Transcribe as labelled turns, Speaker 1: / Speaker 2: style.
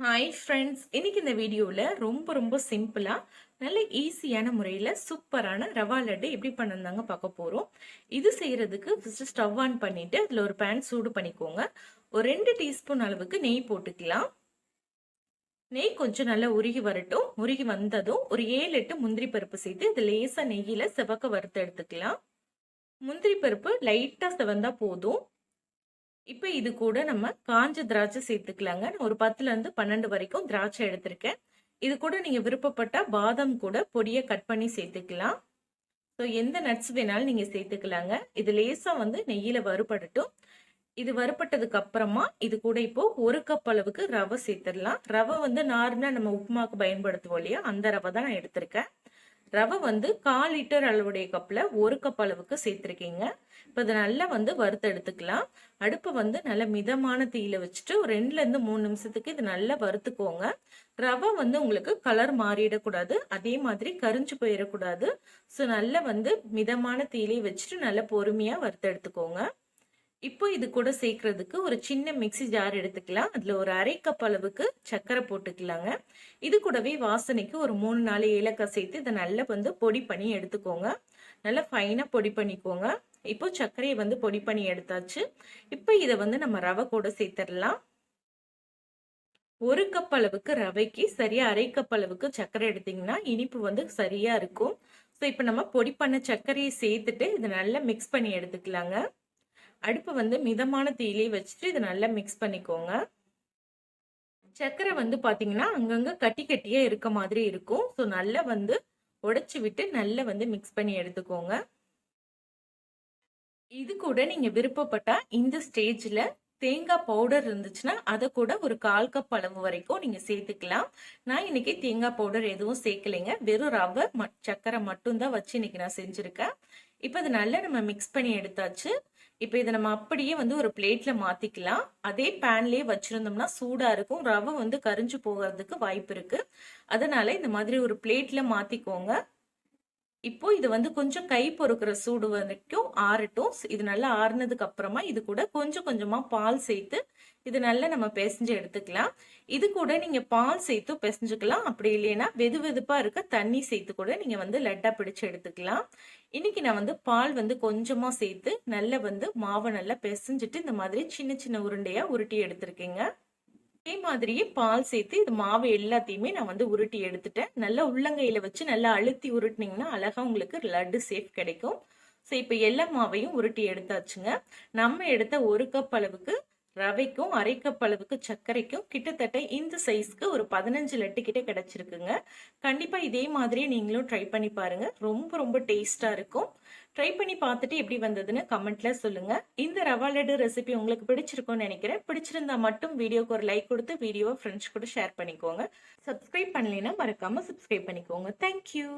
Speaker 1: Hi friends, இன்னைக்கு இந்த வீடியோவில் ரொம்ப சிம்பிளாக நல்ல ஈஸியான முறையில் சூப்பரான ரவா லட்டு எப்படி பண்ணந்தாங்க பார்க்க போகிறோம். இது செய்கிறதுக்கு ஃபஸ்ட்டு ஸ்டவ் ஆன் பண்ணிவிட்டு அதில் ஒரு பேன் சூடு பண்ணிக்கோங்க. ஒரு 2 டீஸ்பூன் அளவுக்கு நெய் போட்டுக்கலாம். நெய் கொஞ்சம் நல்லா உருகி வரட்டும். உருகி வந்ததும் ஒரு 7-8 முந்திரி பருப்பு சேர்த்து இது லேசாக நெய்யில் செவக்க வறுத்து எடுத்துக்கலாம். முந்திரி பருப்பு லைட்டாக செவந்தா போதும். இப்போ இது கூட நம்ம காஞ்ச திராட்சை சேர்த்துக்கலாங்க. ஒரு 10லேருந்து 12 வரைக்கும் திராட்சை எடுத்திருக்கேன். இது கூட நீங்க விருப்பப்பட்ட பாதாம் கூட பொடியை கட் பண்ணி சேர்த்துக்கலாம். ஸோ எந்த நட்ஸ் வேணாலும் நீங்க சேர்த்துக்கலாங்க. இது லேசா நெய்யில வறுபடட்டும். இது வறுபட்டதுக்கு அப்புறமா இது கூட இப்போ 1 கப் அளவுக்கு ரவை சேர்த்துடலாம். ரவை நார்மலா நம்ம உப்புமாக்கு பயன்படுத்துவோம் இல்லையா, அந்த ரவை தான் நான் எடுத்திருக்கேன். ரவை 1/4 லிட்டர் அளவுடைய கப்ல 1 கப் அளவுக்கு சேர்த்திருக்கீங்க. இப்போ இதை நல்லா வறுத்து எடுத்துக்கலாம். அடுப்பை நல்ல மிதமான தீயில வச்சுட்டு ஒரு 2லேருந்து 3 நிமிஷத்துக்கு இது நல்லா வறுத்துக்கோங்க. ரவை உங்களுக்கு கலர் மாறிடக்கூடாது, அதே மாதிரி கரிஞ்சு போயிடக்கூடாது. ஸோ நல்லா மிதமான தீயிலே வச்சுட்டு நல்லா பொறுமையா வறுத்து எடுத்துக்கோங்க. இப்போ இது கூட சேர்க்கறதுக்கு ஒரு சின்ன மிக்சி ஜார் எடுத்துக்கலாம். அதுல ஒரு 1/2 கப் அளவுக்கு சர்க்கரை போட்டுக்கலாங்க. இது கூடவே வாசனைக்கு ஒரு 3-4 ஏலக்காய் சேர்த்து இதை நல்லா பொடி பண்ணி எடுத்துக்கோங்க. நல்லா ஃபைனா பொடி பண்ணிக்கோங்க. இப்போ சர்க்கரையை பொடி பண்ணி எடுத்தாச்சு. இப்போ இதை நம்ம ரவை கூட சேர்த்துடலாம். 1 கப் அளவுக்கு ரவைக்கு சரியா 1/2 கப் அளவுக்கு சர்க்கரை எடுத்தீங்கன்னா இனிப்பு சரியா இருக்கும். ஸோ இப்போ நம்ம பொடி பண்ண சர்க்கரையை சேர்த்துட்டு இதை நல்லா மிக்ஸ் பண்ணி எடுத்துக்கலாங்க. அடுப்பு மிதமான தீயிலே வச்சுட்டு இதை நல்லா மிக்ஸ் பண்ணிக்கோங்க. சர்க்கரை பாத்தீங்கன்னா அங்கங்க கட்டி கட்டியா இருக்க மாதிரி இருக்கும். ஸோ நல்லா உடைச்சு விட்டு நல்லா மிக்ஸ் பண்ணி எடுத்துக்கோங்க. இது கூட நீங்க விருப்பப்பட்டா இந்த ஸ்டேஜ்ல தேங்காய் பவுடர் இருந்துச்சுன்னா அதை கூட ஒரு 1/4 கப் அளவு வரைக்கும் நீங்க சேர்த்துக்கலாம். நான் இன்னைக்கு தேங்காய் பவுடர் எதுவும் சேர்க்கலைங்க, வெறும் ரவை சர்க்கரை மட்டும் தான் வச்சு இன்னைக்கு நான் செஞ்சிருக்கேன். இப்போ இது நல்லா நம்ம மிக்ஸ் பண்ணி எடுத்தாச்சு. இப்போ இதை நம்ம அப்படியே ஒரு பிளேட்ல மாத்திக்கலாம். அதே பேன்லயே வச்சிருந்தோம்னா சூடா இருக்கும், ரவை கரிஞ்சு போகிறதுக்கு வாய்ப்பு இருக்கு. அதனால இந்த மாதிரி ஒரு பிளேட்ல மாத்திக்கோங்க. இப்போ இது கொஞ்சம் கை பொறுக்கிற சூடு வரைக்கும் ஆறட்டும். இது நல்லா ஆறுனதுக்கு அப்புறமா இது கூட கொஞ்சமா பால் சேர்த்து இது நல்லா நம்ம பிசைஞ்சு எடுத்துக்கலாம். இது கூட நீங்க பால் சேர்த்து பிசைஞ்சுக்கலாம். அப்படி இல்லைன்னா வெதுவெதுப்பா இருக்க தண்ணி சேர்த்து கூட நீங்க லட்டா பிடிச்சு எடுத்துக்கலாம். இன்னைக்கு நான் பால் கொஞ்சமா சேர்த்து நல்லா மாவை நல்லா பிசைஞ்சிட்டு இந்த மாதிரி சின்ன உருண்டையா உருட்டி எடுத்திருக்கேங்க. இதே மாதிரியே பால் சேர்த்து இது மாவு எல்லாத்தையுமே நான் உருட்டி எடுத்துட்டேன். நல்லா உள்ளங்கையில வச்சு நல்லா அழுத்தி உருட்டினீங்கன்னா அழகா உங்களுக்கு லட்டு சேஃப் கிடைக்கும். ஸோ இப்போ எல்லா மாவையும் உருட்டி எடுத்தாச்சுங்க. நம்ம எடுத்த 1 கப் அளவுக்கு ரவைக்கும் 1/2 கப் அளவுக்கு சர்க்கரைக்கும் கிட்டத்தட்ட இந்த சைஸ்க்கு ஒரு 15 லட்டு கிட்ட கிடைச்சிருக்குங்க. கண்டிப்பா இதே மாதிரியே நீங்களும் ட்ரை பண்ணி பாருங்க. ரொம்ப டேஸ்டா இருக்கும். ட்ரை பண்ணி பார்த்துட்டு எப்படி வந்ததுன்னு கமெண்ட்ல சொல்லுங்க. இந்த ரவா லட்டு ரெசிபி உங்களுக்கு பிடிச்சிருக்கும்னு நினைக்கிறேன். பிடிச்சிருந்தா மட்டும் வீடியோக்கு ஒரு லைக் கொடுத்து வீடியோவை ஃப்ரெண்ட்ஸ் கூட ஷேர் பண்ணிக்கோங்க. சப்ஸ்கிரைப் பண்ணலைன்னா மறக்காம சப்ஸ்கிரைப் பண்ணிக்கோங்க. தேங்க்யூ.